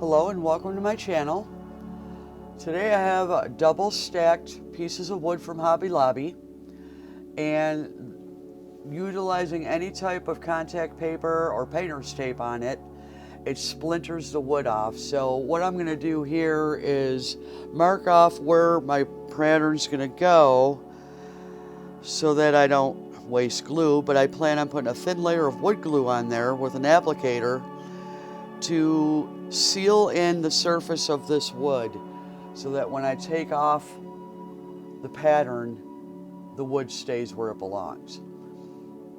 Hello and welcome to my channel. Today I have double stacked pieces of wood from Hobby Lobby, and utilizing any type of contact paper or painter's tape on it, it splinters the wood off. So what I'm going to do here is mark off where my pattern's going to go so that I don't waste glue, but I plan on putting a thin layer of wood glue on there with an applicator to seal in the surface of this wood so that when I take off the pattern, the wood stays where it belongs.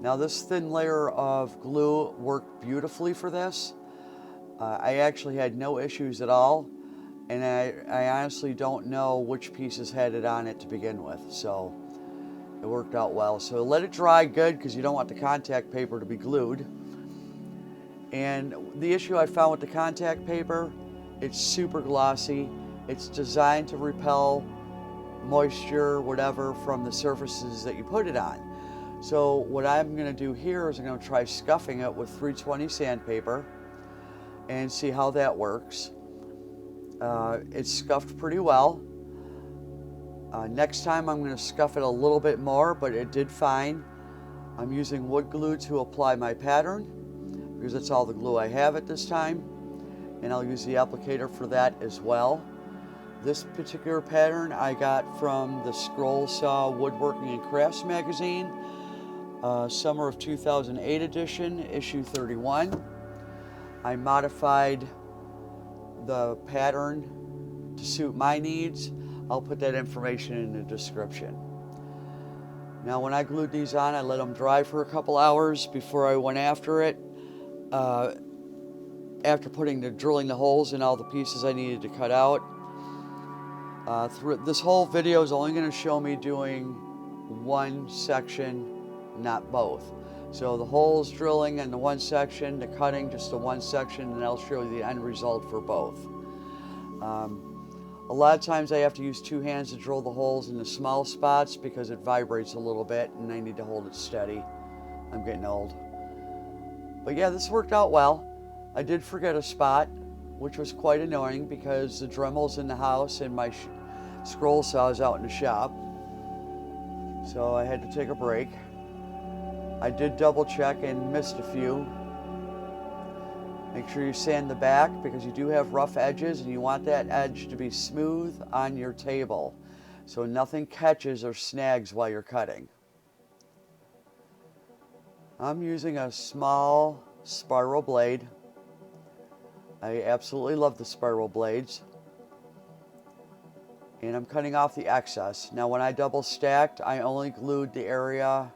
Now this thin layer of glue worked beautifully for this. I actually had no issues at all, and I honestly don't know which pieces had it on it to begin with, so it worked out well. So let it dry good because you don't want the contact paper to be glued. And the issue I found with the contact paper, it's super glossy. It's designed to repel moisture, whatever, from the surfaces that you put it on. So what I'm going to do here is I'm going to try scuffing it with 320 sandpaper and see how that works. It's scuffed pretty well. Next time I'm going to scuff it a little bit more, but it did fine. I'm using wood glue to apply my pattern because that's all the glue I have at this time, and I'll use the applicator for that as well. This particular pattern I got from the ScrollSaw Woodworking and Crafts magazine, summer of 2008 edition, issue 31. I modified the pattern to suit my needs. I'll put that information in the description. Now when I glued these on, I let them dry for a couple hours before I went after it. After drilling the holes in all the pieces I needed to cut out. This whole video is only going to show me doing one section, not both. So the holes drilling in the one section, the cutting just the one section, and I'll show you the end result for both. A lot of times I have to use two hands to drill the holes in the small spots because it vibrates a little bit and I need to hold it steady. I'm getting old. But yeah, this worked out well. I did forget a spot, which was quite annoying because the Dremel's in the house and my ScrollSaw is out in the shop. So I had to take a break. I did double check and missed a few. Make sure you sand the back because you do have rough edges and you want that edge to be smooth on your table so nothing catches or snags while you're cutting. I'm using a small spiral blade. I absolutely love the spiral blades. And I'm cutting off the excess. Now when I double stacked, I only glued the area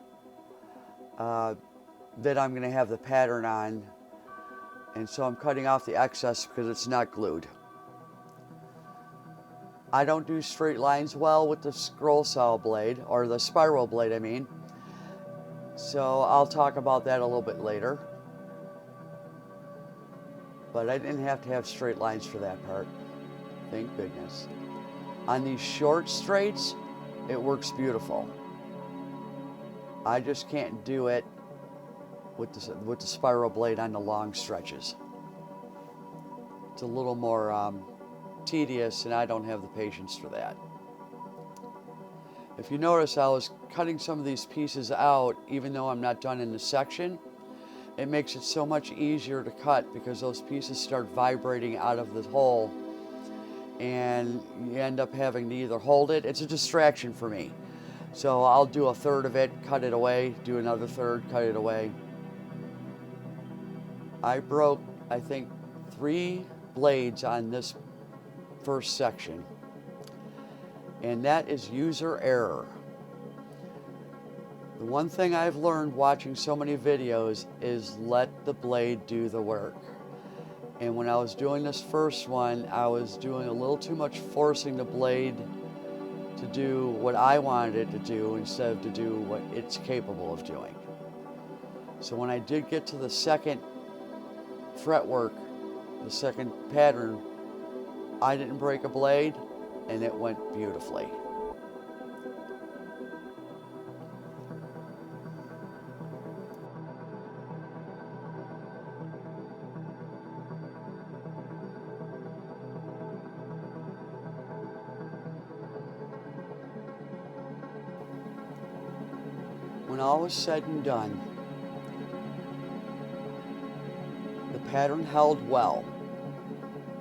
that I'm going to have the pattern on. And so I'm cutting off the excess because it's not glued. I don't do straight lines well with the ScrollSaw blade, or the spiral blade I mean. So I'll talk about that a little bit later. But I didn't have to have straight lines for that part. Thank goodness. On these short straights, it works beautiful. I just can't do it with the spiral blade on the long stretches. It's a little more tedious and I don't have the patience for that. If you notice, I was cutting some of these pieces out even though I'm not done in the section. It makes it so much easier to cut because those pieces start vibrating out of the hole and you end up having to either hold it. It's a distraction for me. So I'll do a third of it, cut it away, do another third, cut it away. I broke, I think, 3 blades on this first section. And that is user error. The one thing I've learned watching so many videos is let the blade do the work. And when I was doing this first one, I was doing a little too much forcing the blade to do what I wanted it to do instead of to do what it's capable of doing. So when I did get to the second fretwork, the second pattern, I didn't break a blade and it went beautifully. when all was said and done, the pattern held well,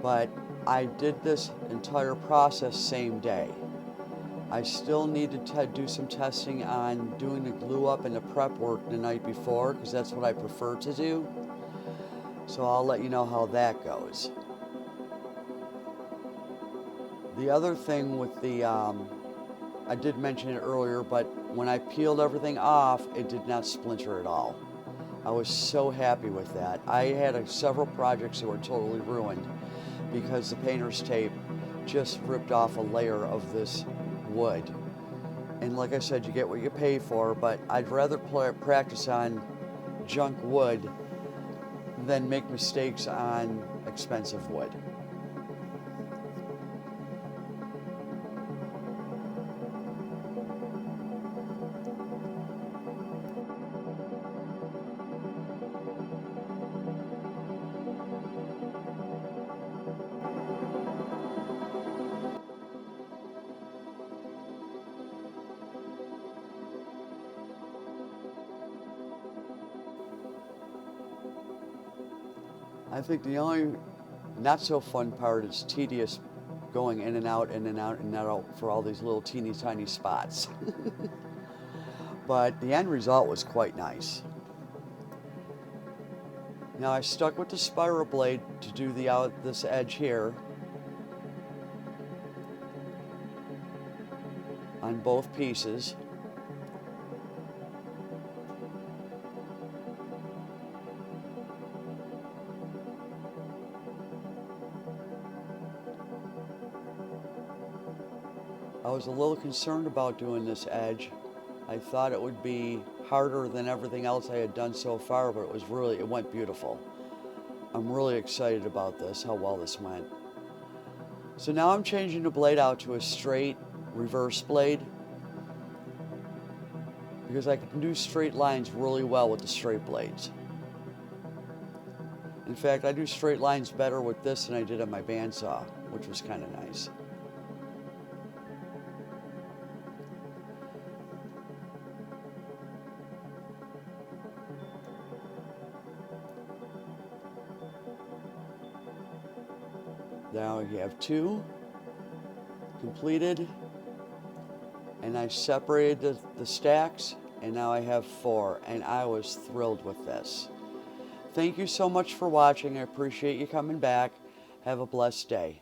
but I did this entire process same day. I still needed to do some testing on doing the glue up and the prep work the night before, because that's what I prefer to do. So I'll let you know how that goes. The other thing with the, I did mention it earlier, but when I peeled everything off, it did not splinter at all. I was so happy with that. I had several projects that were totally ruined because the painter's tape just ripped off a layer of this wood. And like I said, you get what you pay for, but I'd rather practice on junk wood than make mistakes on expensive wood. I think the only not so fun part is tedious going in and out and in and out for all these little teeny tiny spots. But the end result was quite nice. Now I stuck with the spiral blade to do this edge here on both pieces. I was a little concerned about doing this edge. I thought it would be harder than everything else I had done so far, but it went beautiful. I'm really excited about this, how well this went. So now I'm changing the blade out to a straight reverse blade because I can do straight lines really well with the straight blades. In fact, I do straight lines better with this than I did on my bandsaw, which was kind of nice. Now you have two completed, and I separated the stacks, and now I have 4, and I was thrilled with this. Thank you so much for watching. I appreciate you coming back. Have a blessed day.